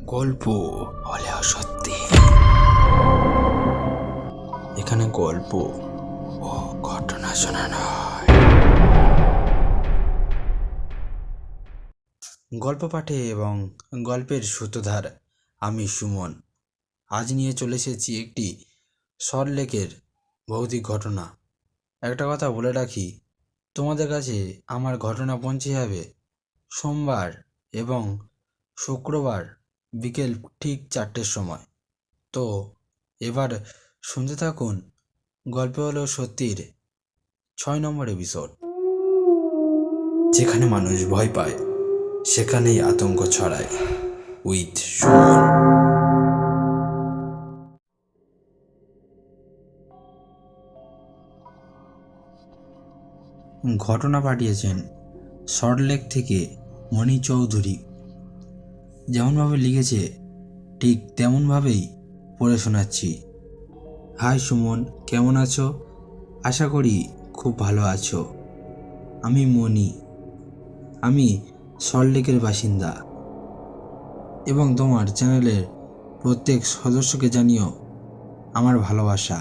গল্প হলেও সত্যি। এখানে গল্প ও ঘটনা শোনানো হয়। গল্প পাঠে এবং গল্পের সূত্রধার আমি সুমন। আজ নিয়ে চলে এসেছি একটি সল্টলেকের ভৌতিক ঘটনা। একটা কথা বলে রাখি, তোমাদের কাছে আমার ঘটনা পৌঁছে যাবে সোমবার এবং শুক্রবার বিকেল ঠিক 4টের সময়। তো এবার শুনতে থাকুন গল্প হলো সত্যির 6 নম্বর এপিসোড। যেখানে মানুষ ভয় পায় সেখানেই আতঙ্ক ছড়ায়, উইথ সুমন। ঘটনা পাঠিয়েছেন সল্টলেক থেকে মণি চৌধুরী। যেমনভাবে লিখেছে ঠিক তেমনভাবেই পড়ে শোনাচ্ছি। হাই সুমন, কেমন আছো? আশা করি খুব ভালো আছো। আমি মণি, আমি সল্টলেকের বাসিন্দা এবং তোমার চ্যানেলের প্রত্যেক সদস্যকে জানিও আমার ভালোবাসা।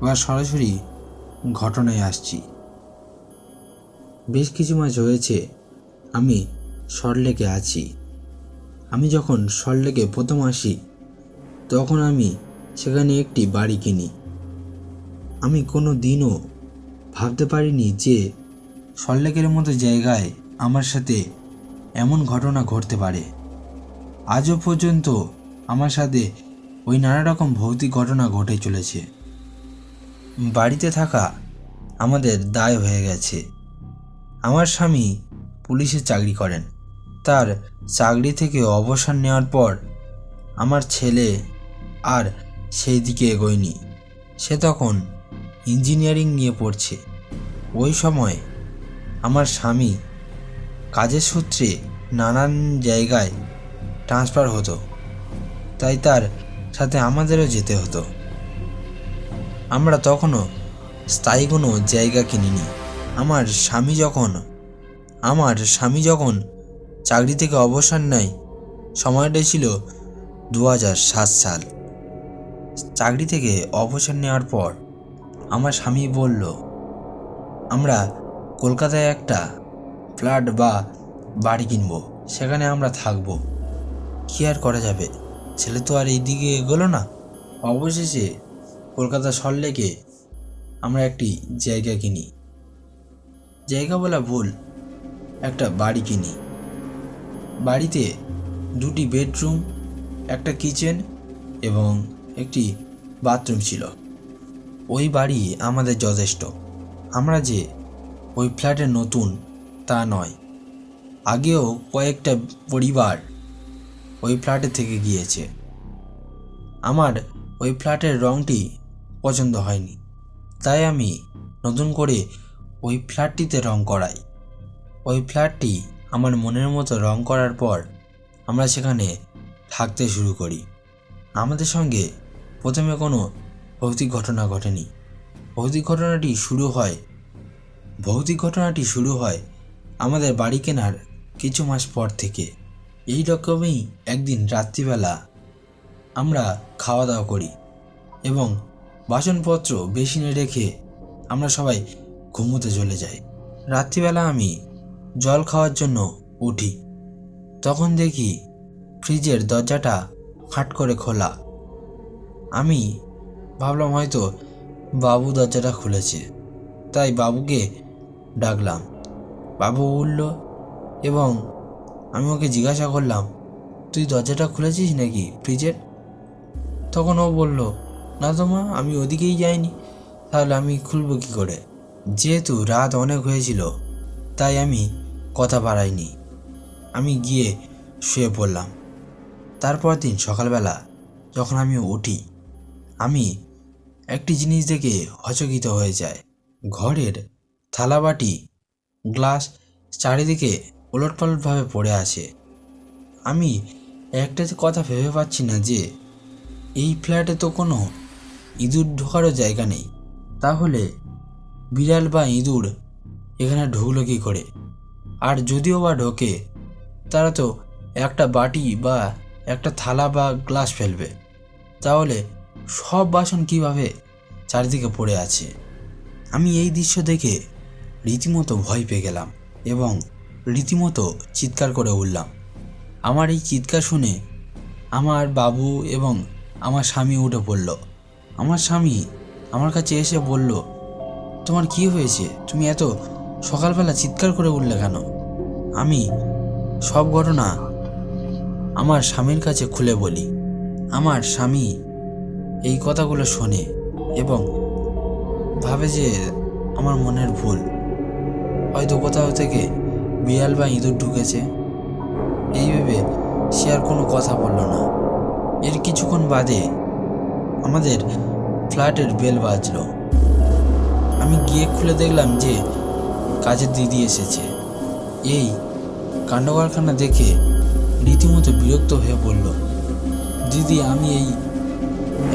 এবার সরাসরি ঘটনায় আসছি। বেশ কিছু মাস হয়েছে আমি সল্টলেকে আছি। আমি যখন সল্টলেকে প্রথম আসি তখন আমি সেখানে একটি বাড়ি কিনি। আমি কোনো দিনও ভাবতে পারিনি যে সল্টলেকের মতো জায়গায় আমার সাথে এমন ঘটনা ঘটতে পারে। আজও পর্যন্ত আমার সাথে ওই নানা রকম ভৌতিক ঘটনা ঘটে চলেছে। বাড়িতে থাকা আমাদের দায় হয়ে গেছে। আমার স্বামী পুলিশে চাকরি করেন। তার চাকরি থেকে অবসর নেওয়ার পর আমার ছেলে আর সেই দিকে এগোয়নি। সে তখন ইঞ্জিনিয়ারিং নিয়ে পড়ছে। ওই সময় আমার স্বামী কাজের সূত্রে নানান জায়গায় ট্রান্সফার হতো, তাই তার সাথে আমাদেরও যেতে হতো। আমরা তখনও স্থায়ী কোনো জায়গা কিনিনি। আমার স্বামী যখন চাকরি থেকে অবসর নেয়, সময়টা ছিল 2007 সাল। চাকরি থেকে অবসর নেওয়ার পর আমার স্বামী বলল, আমরা কলকাতায় একটা ফ্ল্যাট বা বাড়ি কিনবো, সেখানে আমরা থাকবো। কী আর করা যাবে, ছেলে তো আর এইদিকে এগোলো না। অবশেষে কলকাতা সল্টলেকে আমরা একটি জায়গা কিনি। জায়গা বলা ভুল, একটা বাড়ি কিনি। বাড়িতে 2টি বেডরুম, একটা কিচেন এবং একটি বাথরুম ছিল। ওই বাড়ি আমাদের যথেষ্ট। আমরা যে ওই ফ্ল্যাটে নতুন তা নয়, আগেও কয়েকটা পরিবার ওই ফ্ল্যাটে থেকে গিয়েছে। আমার ওই ফ্ল্যাটের রঙটি পছন্দ হয়নি, তাই আমি নতুন করে ওই ফ্ল্যাটটিতে রং করাই। ওই ফ্ল্যাটটি আমার মনের মতো রং করার পর আমরা সেখানে থাকতে শুরু করি। আমাদের সঙ্গে প্রথমে কোনো ভৌতিক ঘটনা ঘটেনি। ভৌতিক ঘটনাটি শুরু হয় আমাদের বাড়ি কেনার কিছু মাস পর থেকে। এই রকমই একদিন রাত্রিবেলা আমরা খাওয়া দাওয়া করি এবং বাসনপত্র বেসিনে রেখে আমরা সবাই ঘুমোতে চলে যাই। রাত্রিবেলা আমি জল খাওয়ার জন্য উঠি, তখন দেখি ফ্রিজের দরজাটা ফাট করে খোলা। আমি ভাবলাম হয়তো বাবু দরজাটা খুলেছে, তাই বাবুকে ডাকলাম। বাবু উঠল এবং আমি ওকে জিজ্ঞাসা করলাম, তুই দরজাটা খুলেছিস নাকি ফ্রিজের? তখন ও বলল, না তো মা, আমি ওদিকেই যাইনি। তাহলে আমি খুলবো কী করে? যেহেতু রাত অনেক হয়েছিল তাই আমি কথা বাড়াইনি। আমি গিয়ে শুয়ে পড়লাম। তারপর দিন সকালবেলা যখন আমি উঠি, আমি একটি জিনিস দেখে হচকিত হয়ে যায়। ঘরের থালাবাটি, গ্লাস চারিদিকে ওলটপালটভাবে পড়ে আছে। আমি একটা কথা ভেবে পাচ্ছি না যে এই ফ্ল্যাটে তো কোনো ইঁদুর ঢোকারও জায়গা নেই। তাহলে বিড়াল বা ইঁদুর এখানে ঢুকলো কী করে? আর যদিও বা ঢোকে, তারা তো একটা বাটি বা একটা থালা বা গ্লাস ফেলবে, তাহলে সব বাসন কিভাবে চারিদিকে পড়ে আছে। আমি এই দৃশ্য দেখে রীতিমতো ভয় পেয়ে গেলাম এবং রীতিমতো চিৎকার করে উঠলাম। আমার এই চিৎকার শুনে আমার বাবু এবং আমার স্বামী উঠে পড়ল। আমার স্বামী আমার কাছে এসে বলল, তোমার কি হয়েছে? তুমি এত সকালবেলা চিৎকার করে উঠলে কেন? আমি সব ঘটনা আমার স্বামীর কাছে খুলে বলি। আমার স্বামী এই কথাগুলো শোনে এবং ভাবে যে আমার মনের ভুল, হয়তো কোথাও থেকে বিড়াল বা ইঁদুর ঢুকেছে। এই ভেবে সে আর কোনো কথা বলল না। এর কিছুক্ষণ বাদে আমাদের ফ্ল্যাটের বেল বাজলো। আমি গিয়ে খুলে দেখলাম যে কাজের দিদি এসেছে। এই কাণ্ডকারখানা দেখে রীতিমতো বিরক্ত হয়ে পড়ল। দিদি, আমি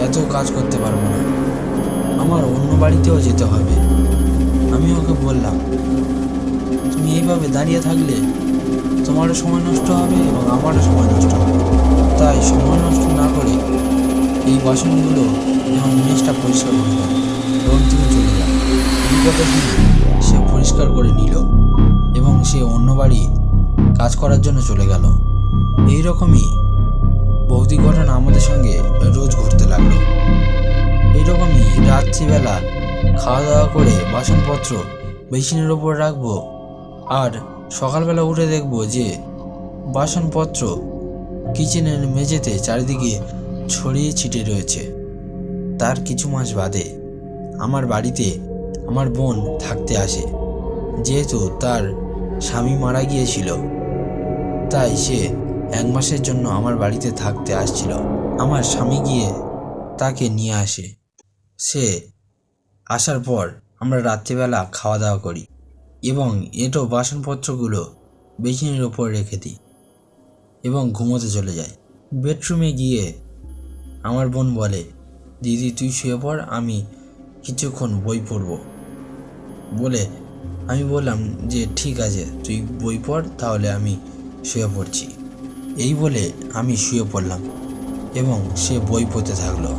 এত কাজ করতে পারবো না, আমার অন্য বাড়িতেও যেতে হবে। আমি ওকে বললাম, তুমি এইভাবে দাঁড়িয়ে থাকলে তোমারও সময় নষ্ট হবে এবং আমারও সময় নষ্ট হবে। তাই সময় নষ্ট না করে এই বাসনগুলো যেমন মেঝটা পরিষ্কার করে দাও এবং তুমি চলে যাও। এই কথা শুনে সে পরিষ্কার করে নিল এবং সে অন্য বাড়ি কাজ করার জন্য চলে গেল। এইরকমই ভৌতিক ঘটনা আমাদের সঙ্গে রোজ ঘটতে লাগলো। এইরকমই রাত্রিবেলা খাওয়া দাওয়া করে বাসনপত্র বেসিনের ওপর রাখবো, আর সকালবেলা উঠে দেখবো যে বাসনপত্র কিচেনের মেঝেতে চারিদিকে ছড়িয়ে ছিটে রয়েছে। তার কিছু মাস বাদে আমার বাড়িতে আমার বোন থাকতে আসে। যেহেতু তার স্বামী মারা গিয়েছিল, তাই সে 1 মাসের জন্য আমার বাড়িতে থাকতে আসছিল। আমার স্বামী গিয়ে তাকে নিয়ে আসে। সে আসার পর আমরা রাত্রিবেলা খাওয়া দাওয়া করি এবং এঁটো বাসনপত্রগুলো বেসিনের ওপর রেখে দিই এবং ঘুমোতে চলে যাই। বেডরুমে গিয়ে আমার বোন বলে, দিদি তুই শুয়ে পড়, আমি কিছুক্ষণ বই পড়ব। বলে আমি বললাম যে ঠিক আছে, তুই বই পড়, তাহলে আমি শুয়ে পড়ছি। এই বলে আমি শুয়ে পড়লাম এবং সে বই পড়তে থাকলো।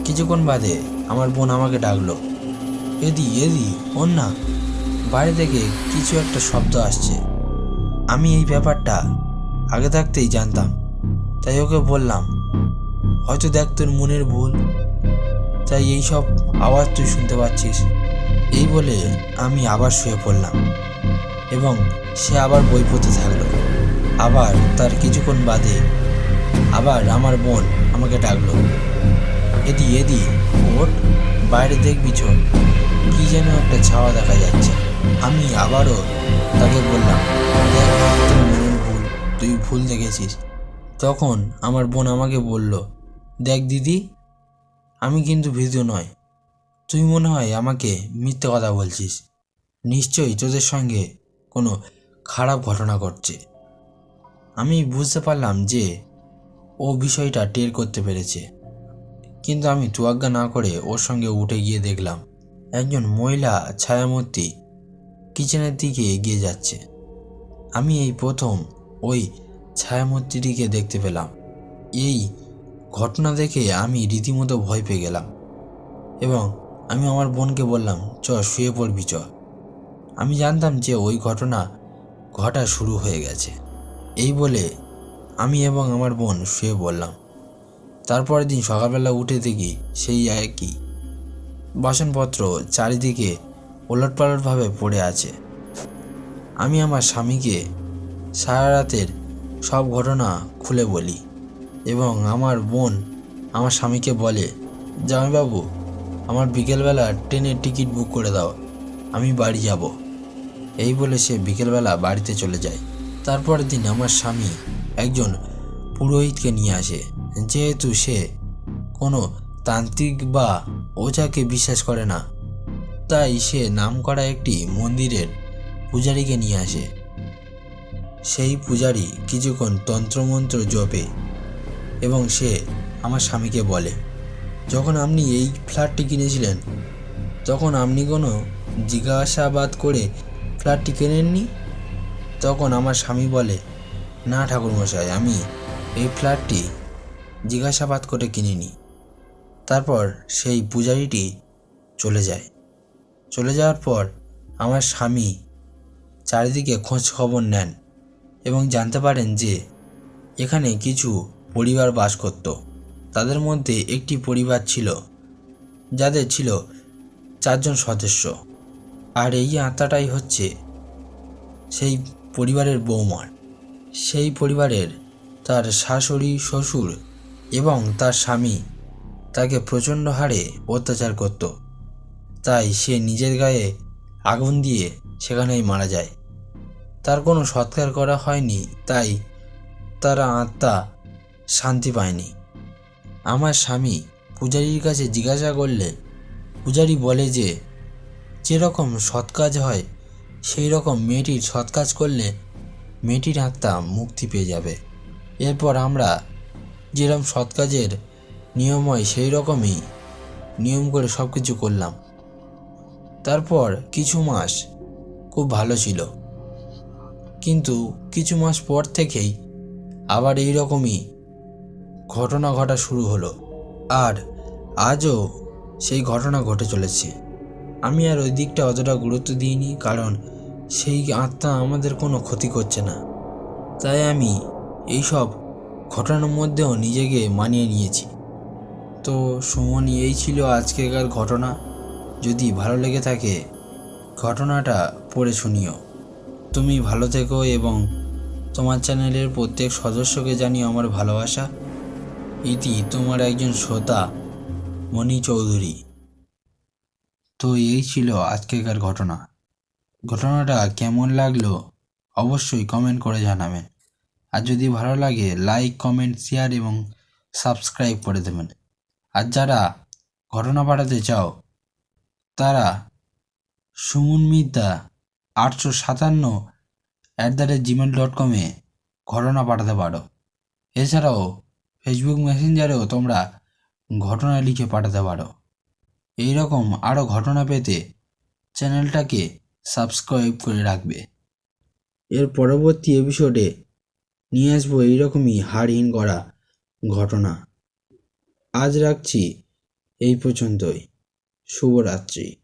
কিছুক্ষণ বাদে আমার বোন আমাকে ডাকলো, এদি ওর না, বাইরে থেকে কিছু একটা শব্দ আসছে। আমি এই ব্যাপারটা আগে থাকতেই জানতাম, তাই ওকে বললাম, হয়তো দেখ তোর মনের ভুল, তাই এই সব আওয়াজ তুই শুনতে পাচ্ছিস। এই বলে আমি আবার শুয়ে পড়লাম এবং সে আবার বই পড়তে থাকলো। আবার তার কিছুক্ষণ বাদে আবার আমার বোন আমাকে ডাকলো, এদি ওঠ, বাইরে দেখবি চল, কি যেন একটা ছাওয়া দেখা যাচ্ছে। আমি আবারও তাকে বললাম, দেখ তোর মনের ভুল, তুই ভুল দেখেছিস। তখন আমার বোন আমাকে বলল, দেখ দিদি, আমি কিন্তু ভীতু নয়, তুই মনে হয় আমাকে মিথ্যে কথা বলছিস, নিশ্চয়ই তোদের সঙ্গে কোনো খারাপ ঘটনা ঘটছে। আমি বুঝতে পারলাম যে ও বিষয়টা টের করতে পেরেছে, কিন্তু আমি তোয়াজ্ঞা না করে ওর সঙ্গে উঠে গিয়ে দেখলাম একজন মহিলা ছায়ামূর্তি কিচেনের দিকে এগিয়ে যাচ্ছে। আমি এই প্রথম ওই ছায়ামূর্তিটিকে দেখতে পেলাম। এই ঘটনা দেখে আমি রীতিমতো ভয় পেয়ে গেলাম এবং আমি আমার বোনকে বললাম, চ শুয়ে পড়বি চ। আমি জানতাম যে ওই ঘটনা ঘটা শুরু হয়ে গেছে। এই বলে আমি এবং আমার বোন শুয়ে পড়লাম। তারপরের দিন সকালবেলা উঠে দেখি সেই একই বাসনপত্র চারিদিকে ওলটপালটভাবে পড়ে আছে। আমি আমার স্বামীকে সারা রাতের সব ঘটনা খুলে বলি এবং আমার বোন আমার স্বামীকে বলে, জামাইবাবু, আমার বিকেলবেলা ট্রেনের টিকিট বুক করে দাও, আমি বাড়ি যাব। এই বলে সে বিকেলবেলা বাড়িতে চলে যায়। তারপরের দিন আমার স্বামী একজন পুরোহিতকে নিয়ে আসে। যেহেতু সে কোনো তান্ত্রিক বা ওঝাকে বিশ্বাস করে না, তাই সে নামকরা একটি মন্দিরের পূজারীকে নিয়ে আসে। সেই পূজারী কিছুক্ষণ তন্ত্রমন্ত্র জপে এবং সে আমার স্বামীকে বলে, যখন আপনি এই ফ্ল্যাটটি কিনেছিলেন তখন আপনি কোনো জিজ্ঞাসাবাদ করে ফ্ল্যাটটি কেনেননি? তখন আমার স্বামী বলে, না ঠাকুরমশাই, আমি এই ফ্ল্যাটটি জিজ্ঞাসাবাদ করে কিনিনি। তারপর সেই পূজারীটি চলে যায়। চলে যাওয়ার পর আমার স্বামী চারিদিকে খোঁজ খবর নেন এবং জানতে পারেন যে এখানে কিছু পরিবার বাস করত। তাদের মধ্যে একটি পরিবার ছিল যাদের ছিল 4 জন সদস্য, আর এই আত্মাটাই হচ্ছে সেই পরিবারের বৌমার। সেই পরিবারের তার শাশুড়ি, শ্বশুর এবং তার স্বামী তাকে প্রচণ্ড হারে অত্যাচার করত। তাই সে নিজের গায়ে আগুন দিয়ে সেখানেই মারা যায়। তার কোনো সৎকার করা হয়নি, তাই তার আত্মা শান্তি পায়নি। আমার স্বামী পূজারীর কাছে জিজ্ঞাসা করলে পূজারী বলে যে যেরকম সৎ কাজ হয় সেই রকম মেয়েটির সৎ কাজ করলে মেয়েটির আত্মা মুক্তি পেয়ে যাবে। এরপর আমরা যেরকম সৎ কাজের নিয়ম হয় সেই রকমই নিয়ম করে সব কিছু করলাম। তারপর কিছু মাস খুব ভালো ছিল, কিন্তু কিছু মাস পর থেকেই আবার এই রকমই ঘটনা ঘটা শুরু হলো, আর আজও সেই ঘটনা ঘটে চলেছে। আমি আর ওই দিকটা অতটা গুরুত্ব দিইনি, কারণ সেই আত্মা আমাদের কোনো ক্ষতি করছে না। তাই আমি এইসব ঘটনার মধ্যেও নিজেকে মানিয়ে নিয়েছি। তো সুমন, এই ছিল আজকেকার ঘটনা। যদি ভালো লেগে থাকে ঘটনাটা পড়ে শুনিও। তুমি ভালো থেকো এবং তোমার চ্যানেলের প্রত্যেক সদস্যকে জানিও আমার ভালোবাসা। ইতি তোমার একজন শ্রোতা, মণি চৌধুরী। তো এই ছিল আজকেকার ঘটনা। ঘটনাটা কেমন লাগলো অবশ্যই কমেন্ট করে জানাবেন। আর যদি ভালো লাগে লাইক, কমেন্ট, শেয়ার এবং সাবস্ক্রাইব করে দেবেন। আর যারা ঘটনা পাঠাতে চাও তারা sumunmitda857@gmail.com-এ ঘটনা পাঠাতে পারো। এছাড়াও ফেসবুক মেসেঞ্জারেও তোমরা ঘটনা লিখে পাঠাতে পারো। এইরকম আরও ঘটনা পেতে চ্যানেলটাকে সাবস্ক্রাইব করে রাখবে। এর পরবর্তী এপিসোডে নিয়ে আসবো এইরকমই হাড়হীন করা ঘটনা। আজ রাখছি এই পর্যন্তই। শুভরাত্রি।